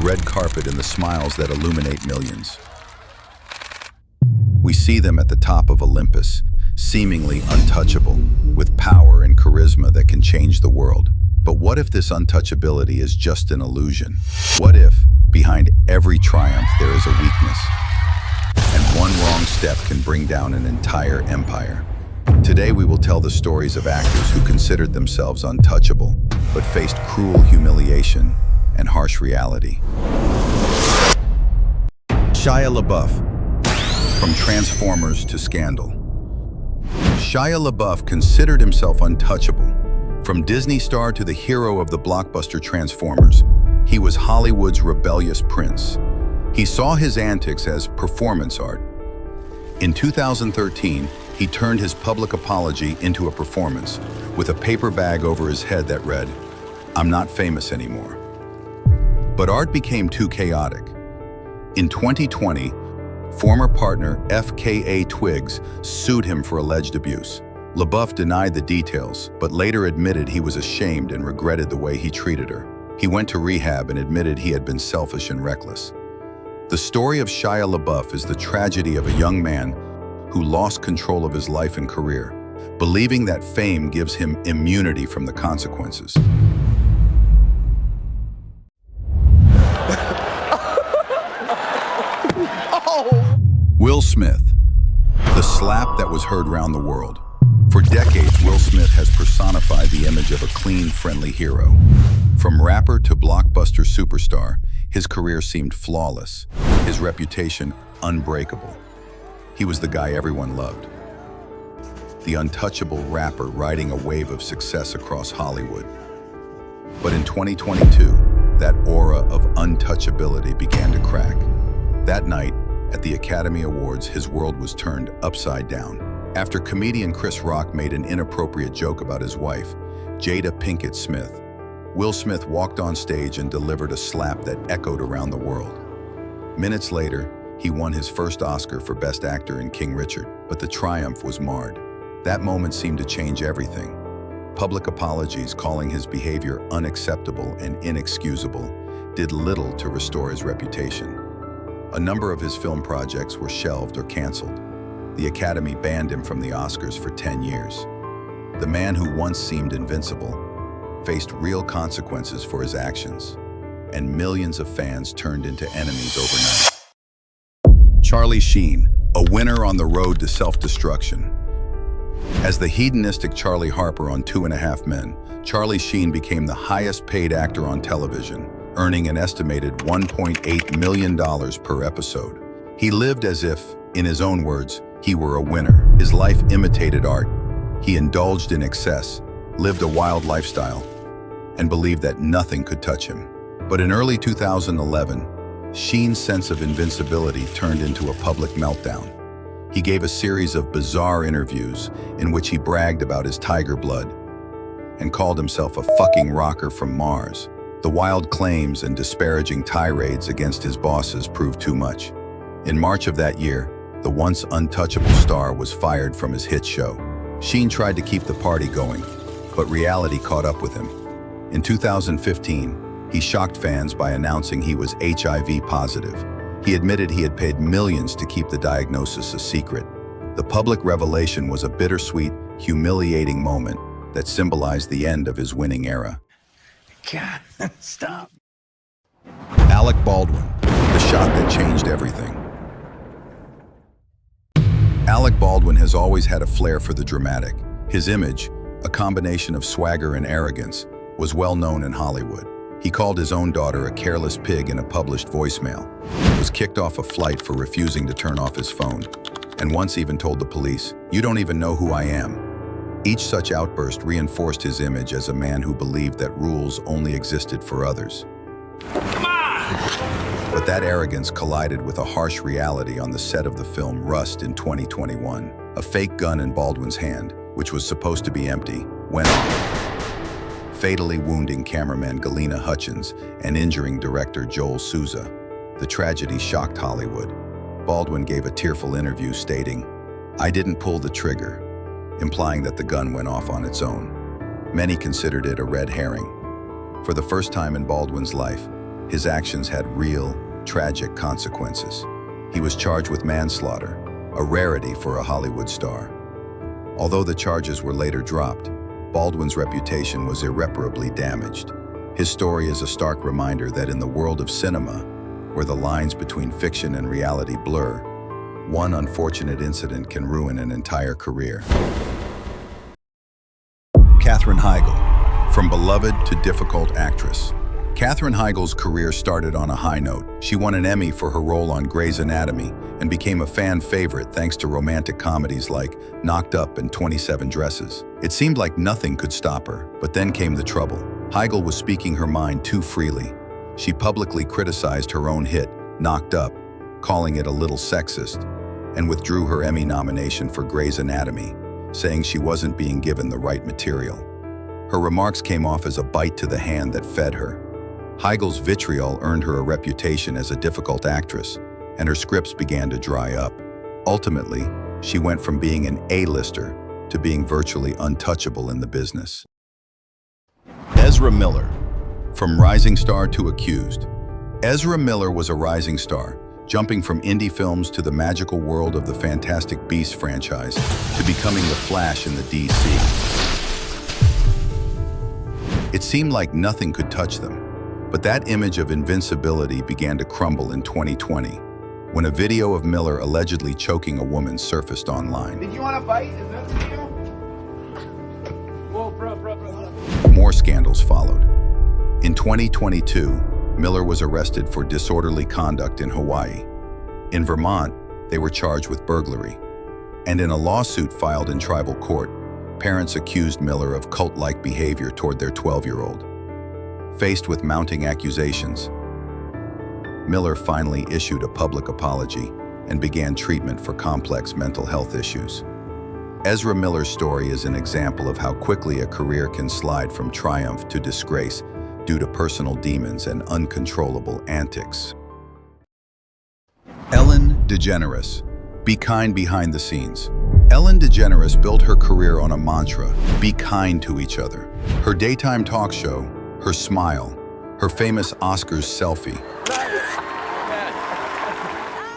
red carpet and the smiles that illuminate millions. We see them at the top of Olympus, seemingly untouchable, with power and charisma that can change the world. But what if this untouchability is just an illusion? What if, behind every triumph, there is a weakness? And one wrong step can bring down an entire empire. Today we will tell the stories of actors who considered themselves untouchable, but faced cruel humiliation and harsh reality. Shia LaBeouf. From Transformers to Scandal. Shia LaBeouf considered himself untouchable. From Disney star to the hero of the blockbuster Transformers, he was Hollywood's rebellious prince. He saw his antics as performance art. In 2013, he turned his public apology into a performance, with a paper bag over his head that read, "I'm not famous anymore." But art became too chaotic. In 2020, former partner FKA Twigs sued him for alleged abuse. LaBeouf denied the details, but later admitted he was ashamed and regretted the way he treated her. He went to rehab and admitted he had been selfish and reckless. The story of Shia LaBeouf is the tragedy of a young man who lost control of his life and career, believing that fame gives him immunity from the consequences. Will Smith, the slap that was heard around the world. For decades, Will Smith has personified the image of a clean, friendly hero. From rapper to blockbuster superstar, his career seemed flawless, his reputation unbreakable. He was the guy everyone loved. The untouchable rapper riding a wave of success across Hollywood. But in 2022, that aura of untouchability began to crack. That night, at the Academy Awards, his world was turned upside down. After comedian Chris Rock made an inappropriate joke about his wife, Jada Pinkett Smith, Will Smith walked on stage and delivered a slap that echoed around the world. Minutes later, he won his first Oscar for Best Actor in King Richard, but the triumph was marred. That moment seemed to change everything. Public apologies calling his behavior unacceptable and inexcusable did little to restore his reputation. A number of his film projects were shelved or canceled. The Academy banned him from the Oscars for 10 years. The man who once seemed invincible faced real consequences for his actions, and millions of fans turned into enemies overnight. Charlie Sheen, a winner on the road to self-destruction. As the hedonistic Charlie Harper on 2.5 Men, Charlie Sheen became the highest-paid actor on television, earning an estimated $1.8 million per episode. He lived as if, in his own words, he were a winner. His life imitated art. He indulged in excess, lived a wild lifestyle, and believed that nothing could touch him. But in early 2011, Sheen's sense of invincibility turned into a public meltdown. He gave a series of bizarre interviews in which he bragged about his tiger blood and called himself a fucking rocker from Mars. The wild claims and disparaging tirades against his bosses proved too much. In March of that year, the once untouchable star was fired from his hit show. Sheen tried to keep the party going, but reality caught up with him. In 2015, he shocked fans by announcing he was HIV positive. He admitted he had paid millions to keep the diagnosis a secret. The public revelation was a bittersweet, humiliating moment that symbolized the end of his winning era. God, stop. Alec Baldwin, the shot that changed everything. Alec Baldwin has always had a flair for the dramatic. His image, a combination of swagger and arrogance, was well known in Hollywood. He called his own daughter a careless pig in a published voicemail, was kicked off a flight for refusing to turn off his phone, and once even told the police, "You don't even know who I am." Each such outburst reinforced his image as a man who believed that rules only existed for others. Come on! But that arrogance collided with a harsh reality on the set of the film Rust in 2021. A fake gun in Baldwin's hand, which was supposed to be empty, went off, fatally wounding cameraman Galena Hutchins and injuring director Joel Souza. The tragedy shocked Hollywood. Baldwin gave a tearful interview stating, "I didn't pull the trigger," implying that the gun went off on its own. Many considered it a red herring. For the first time in Baldwin's life, His actions had real, tragic consequences. He was charged with manslaughter, a rarity for a Hollywood star. Although the charges were later dropped, Baldwin's reputation was irreparably damaged. His story is a stark reminder that in the world of cinema, where the lines between fiction and reality blur, one unfortunate incident can ruin an entire career. Katherine Heigl, from beloved to difficult actress. Katherine Heigl's career started on a high note. She won an Emmy for her role on Grey's Anatomy and became a fan favorite thanks to romantic comedies like Knocked Up and 27 Dresses. It seemed like nothing could stop her, but then came the trouble. Heigl was speaking her mind too freely. She publicly criticized her own hit, Knocked Up, calling it a little sexist, and withdrew her Emmy nomination for Grey's Anatomy, saying she wasn't being given the right material. Her remarks came off as a bite to the hand that fed her. Heigl's vitriol earned her a reputation as a difficult actress, and her scripts began to dry up. Ultimately, she went from being an A-lister to being virtually untouchable in the business. Ezra Miller, from rising star to accused. Ezra Miller was a rising star, jumping from indie films to the magical world of the Fantastic Beasts franchise to becoming the Flash in the DC. It seemed like nothing could touch them. But that image of invincibility began to crumble in 2020, when a video of Miller allegedly choking a woman surfaced online. Did you want to fight? Is that the deal? Whoa, bro. More scandals followed. In 2022, Miller was arrested for disorderly conduct in Hawaii. In Vermont, they were charged with burglary. And in a lawsuit filed in tribal court, parents accused Miller of cult-like behavior toward their 12-year-old. Faced with mounting accusations, Miller finally issued a public apology and began treatment for complex mental health issues. Ezra Miller's story is an example of how quickly a career can slide from triumph to disgrace due to personal demons and uncontrollable antics. Ellen DeGeneres, be kind behind the scenes. Ellen DeGeneres built her career on a mantra, be kind to each other. Her daytime talk show, her smile, her famous Oscars selfie.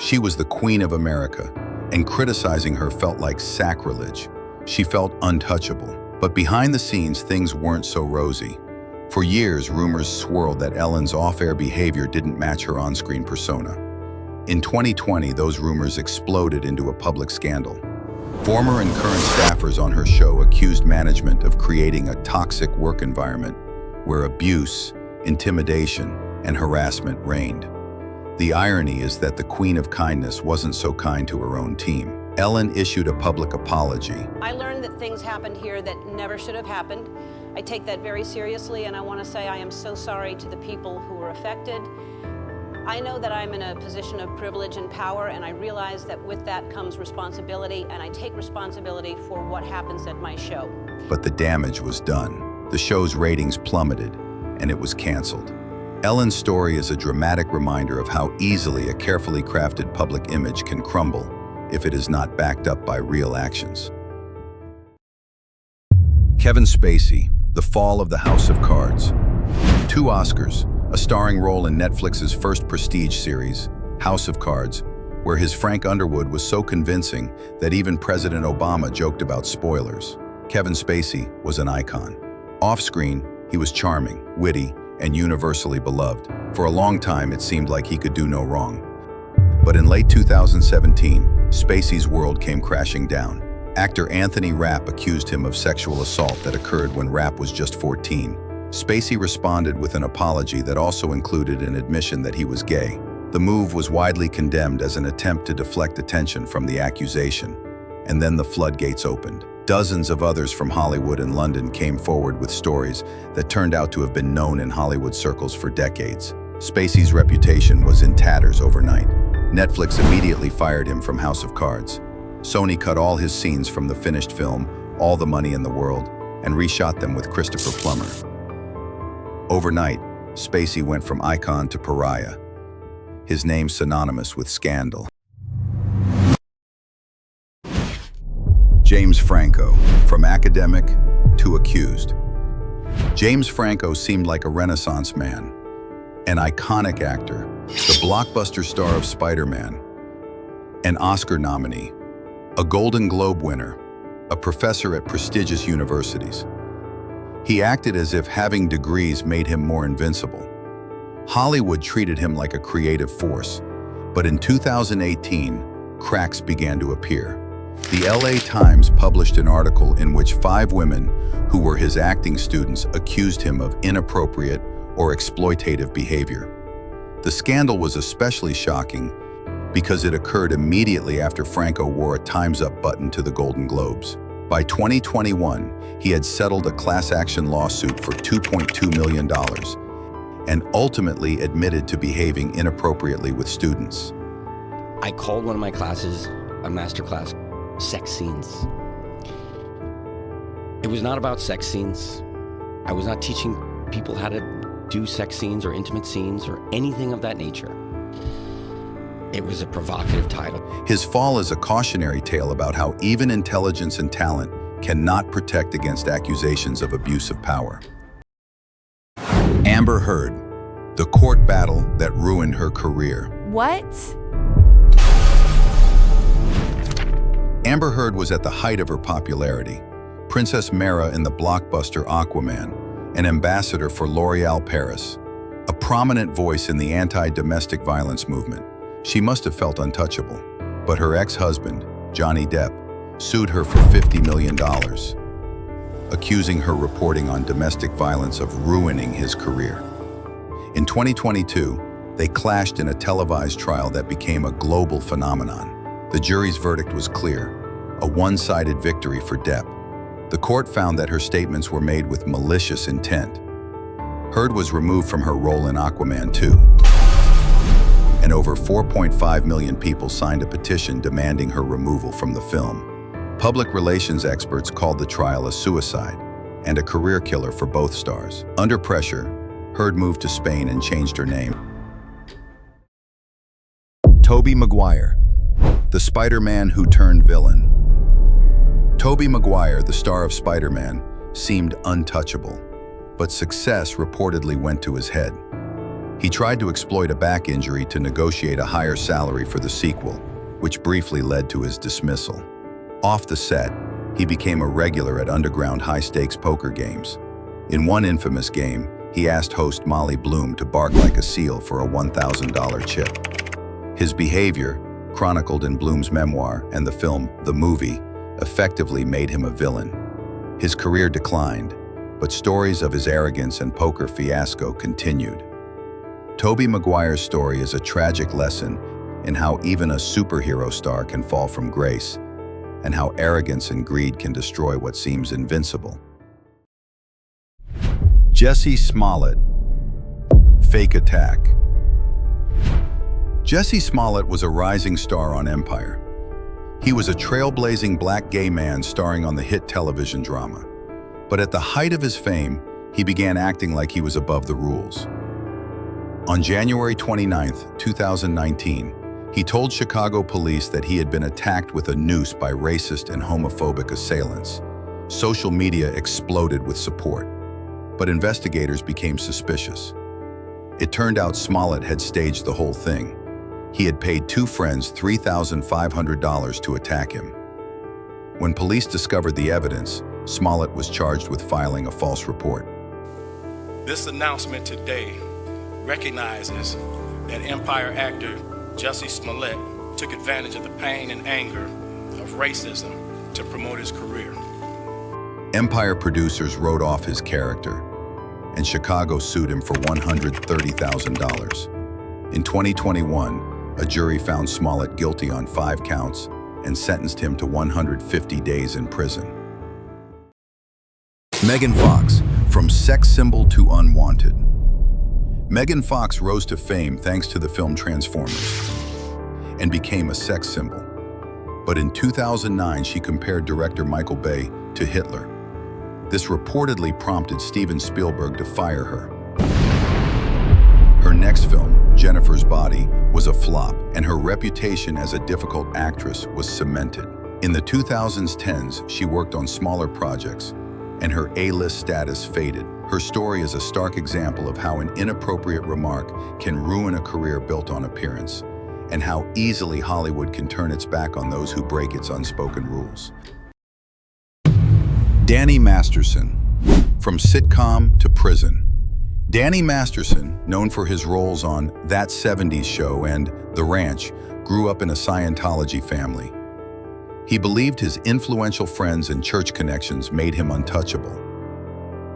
She was the Queen of America, and criticizing her felt like sacrilege. She felt untouchable. But behind the scenes, things weren't so rosy. For years, rumors swirled that Ellen's off-air behavior didn't match her on-screen persona. In 2020, those rumors exploded into a public scandal. Former and current staffers on her show accused management of creating a toxic work environment where abuse, intimidation, and harassment reigned. The irony is that the Queen of Kindness wasn't so kind to her own team. Ellen issued a public apology. I learned that things happened here that never should have happened. I take that very seriously, and I want to say I am so sorry to the people who were affected. I know that I'm in a position of privilege and power, and I realize that with that comes responsibility, and I take responsibility for what happens at my show. But the damage was done. The show's ratings plummeted, and it was canceled. Ellen's story is a dramatic reminder of how easily a carefully crafted public image can crumble if it is not backed up by real actions. Kevin Spacey, The Fall of the House of Cards. 2 Oscars, a starring role in Netflix's first prestige series, House of Cards, where his Frank Underwood was so convincing that even President Obama joked about spoilers. Kevin Spacey was an icon. Off-screen, he was charming, witty, and universally beloved. For a long time, it seemed like he could do no wrong. But in late 2017, Spacey's world came crashing down. Actor Anthony Rapp accused him of sexual assault that occurred when Rapp was just 14. Spacey responded with an apology that also included an admission that he was gay. The move was widely condemned as an attempt to deflect attention from the accusation. And then the floodgates opened. Dozens of others from Hollywood and London came forward with stories that turned out to have been known in Hollywood circles for decades. Spacey's reputation was in tatters overnight. Netflix immediately fired him from House of Cards. Sony cut all his scenes from the finished film, All the Money in the World, and reshot them with Christopher Plummer. Overnight, Spacey went from icon to pariah, his name synonymous with scandal. James Franco, from academic to accused. James Franco seemed like a Renaissance man. An iconic actor, the blockbuster star of Spider-Man, an Oscar nominee, a Golden Globe winner, a professor at prestigious universities. He acted as if having degrees made him more invincible. Hollywood treated him like a creative force, but in 2018, cracks began to appear. The LA Times published an article in which 5 women who were his acting students accused him of inappropriate or exploitative behavior. The scandal was especially shocking because it occurred immediately after Franco wore a Time's Up button to the Golden Globes. By 2021, he had settled a class action lawsuit for $2.2 million and ultimately admitted to behaving inappropriately with students. I called one of my classes a master class, sex scenes. It was not about sex scenes. I was not teaching people how to do sex scenes or intimate scenes or anything of that nature. It was a provocative title. His fall is a cautionary tale about how even intelligence and talent cannot protect against accusations of abuse of power. Amber Heard, the court battle that ruined her career. What? Amber Heard was at the height of her popularity, Princess Mara in the blockbuster Aquaman, an ambassador for L'Oréal Paris, a prominent voice in the anti-domestic violence movement. She must have felt untouchable, but her ex-husband, Johnny Depp, sued her for $50 million, accusing her reporting on domestic violence of ruining his career. In 2022, they clashed in a televised trial that became a global phenomenon. The jury's verdict was clear, a one-sided victory for Depp. The court found that her statements were made with malicious intent. Heard was removed from her role in Aquaman 2, and over 4.5 million people signed a petition demanding her removal from the film. Public relations experts called the trial a suicide and a career killer for both stars. Under pressure, Heard moved to Spain and changed her name. Tobey Maguire, the Spider-Man who turned villain. Tobey Maguire, the star of Spider-Man, seemed untouchable, but success reportedly went to his head. He tried to exploit a back injury to negotiate a higher salary for the sequel, which briefly led to his dismissal. Off the set, he became a regular at underground high-stakes poker games. In one infamous game, he asked host Molly Bloom to bark like a seal for a $1,000 chip. His behavior, chronicled in Bloom's memoir and the film The Movie, effectively made him a villain. His career declined, but stories of his arrogance and poker fiasco continued. Tobey Maguire's story is a tragic lesson in how even a superhero star can fall from grace, and how arrogance and greed can destroy what seems invincible. Jussie Smollett, fake attack. Jussie Smollett was a rising star on Empire. He was a trailblazing black gay man starring on the hit television drama. But at the height of his fame, he began acting like he was above the rules. On January 29, 2019, he told Chicago police that he had been attacked with a noose by racist and homophobic assailants. Social media exploded with support, but investigators became suspicious. It turned out Smollett had staged the whole thing. He had paid 2 friends $3,500 to attack him. When police discovered the evidence, Smollett was charged with filing a false report. This announcement today recognizes that Empire actor Jussie Smollett took advantage of the pain and anger of racism to promote his career. Empire producers wrote off his character, and Chicago sued him for $130,000. In 2021, a jury found Smollett guilty on 5 counts and sentenced him to 150 days in prison. Megan Fox, from sex symbol to unwanted. Megan Fox rose to fame thanks to the film Transformers and became a sex symbol. But in 2009, she compared director Michael Bay to Hitler. This reportedly prompted Steven Spielberg to fire her. Her next film, Jennifer's Body, was a flop, and her reputation as a difficult actress was cemented. In the 2010s, she worked on smaller projects, and her A-list status faded. Her story is a stark example of how an inappropriate remark can ruin a career built on appearance, and how easily Hollywood can turn its back on those who break its unspoken rules. Danny Masterson. From sitcom to prison. Danny Masterson, known for his roles on That 70s Show and The Ranch, grew up in a Scientology family. He believed his influential friends and church connections made him untouchable.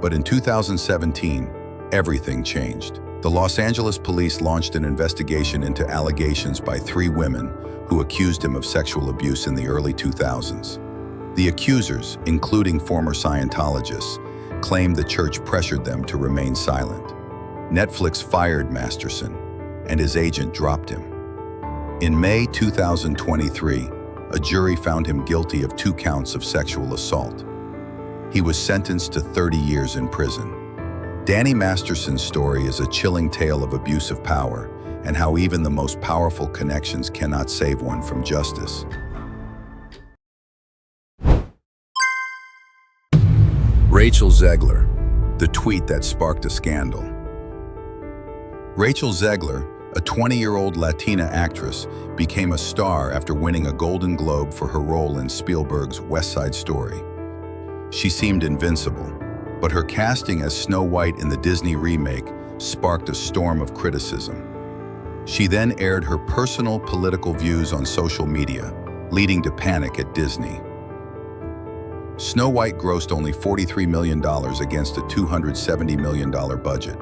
But in 2017, everything changed. The Los Angeles police launched an investigation into allegations by 3 women who accused him of sexual abuse in the early 2000s. The accusers, including former Scientologists, claimed the church pressured them to remain silent. Netflix fired Masterson, and his agent dropped him. In May 2023, a jury found him guilty of 2 counts of sexual assault. He was sentenced to 30 years in prison. Danny Masterson's story is a chilling tale of abusive power and how even the most powerful connections cannot save one from justice. Rachel Zegler, the tweet that sparked a scandal. Rachel Zegler, a 20-year-old Latina actress, became a star after winning a Golden Globe for her role in Spielberg's West Side Story. She seemed invincible, but her casting as Snow White in the Disney remake sparked a storm of criticism. She then aired her personal political views on social media, leading to panic at Disney. Snow White grossed only $43 million against a $270 million budget.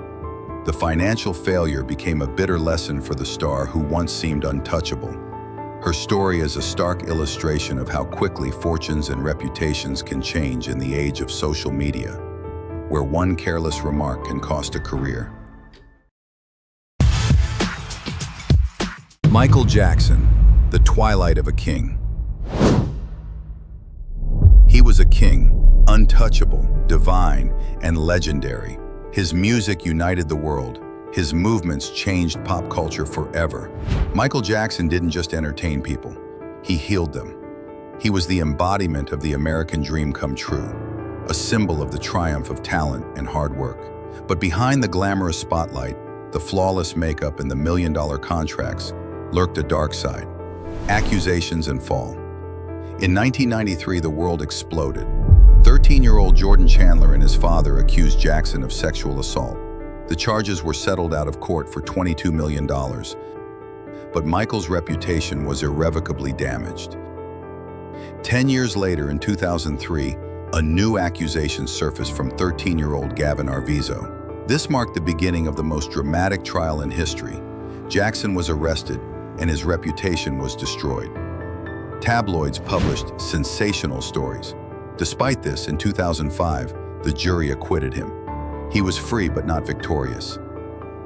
The financial failure became a bitter lesson for the star who once seemed untouchable. Her story is a stark illustration of how quickly fortunes and reputations can change in the age of social media, where one careless remark can cost a career. Michael Jackson, the twilight of a king. He was a king, untouchable, divine, and legendary. His music united the world. His movements changed pop culture forever. Michael Jackson didn't just entertain people, he healed them. He was the embodiment of the American dream come true, a symbol of the triumph of talent and hard work. But behind the glamorous spotlight, the flawless makeup and the million-dollar contracts, lurked a dark side: accusations and fall. In 1993, the world exploded. 13-year-old Jordan Chandler and his father accused Jackson of sexual assault. The charges were settled out of court for $22 million. But Michael's reputation was irrevocably damaged. 10 years later, in 2003, a new accusation surfaced from 13-year-old Gavin Arvizo. This marked the beginning of the most dramatic trial in history. Jackson was arrested, and his reputation was destroyed. Tabloids published sensational stories. Despite this, in 2005, the jury acquitted him. He was free but not victorious.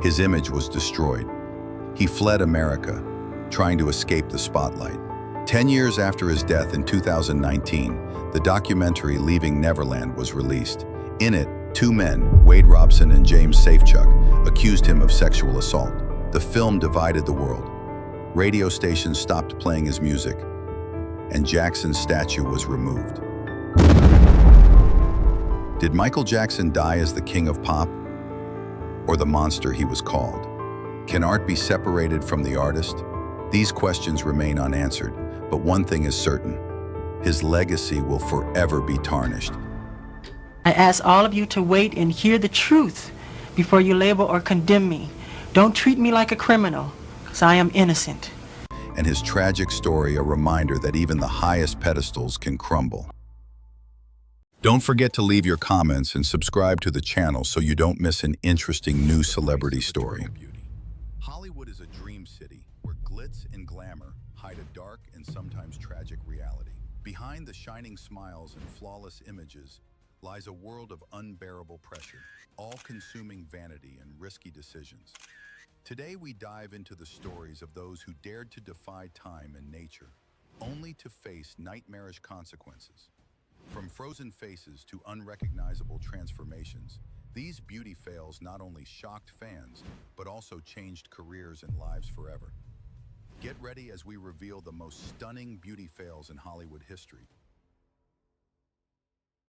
His image was destroyed. He fled America, trying to escape the spotlight. 10 years after his death in 2019, the documentary Leaving Neverland was released. In it, 2 men, Wade Robson and James Safechuck, accused him of sexual assault. The film divided the world. Radio stations stopped playing his music, and Jackson's statue was removed. Did Michael Jackson die as the king of pop, or the monster he was called? Can art be separated from the artist? These questions remain unanswered, but one thing is certain: his legacy will forever be tarnished. I ask all of you to wait and hear the truth before you label or condemn me. Don't treat me like a criminal, because I am innocent. And his tragic story a reminder that even the highest pedestals can crumble. Don't forget to leave your comments and subscribe to the channel so you don't miss an interesting new celebrity story. Hollywood is a dream city where glitz and glamour hide a dark and sometimes tragic reality. Behind the shining smiles and flawless images lies a world of unbearable pressure, all-consuming vanity and risky decisions. Today we dive into the stories of those who dared to defy time and nature, only to face nightmarish consequences. From frozen faces to unrecognizable transformations, these beauty fails not only shocked fans, but also changed careers and lives forever. Get ready as we reveal the most stunning beauty fails in Hollywood history.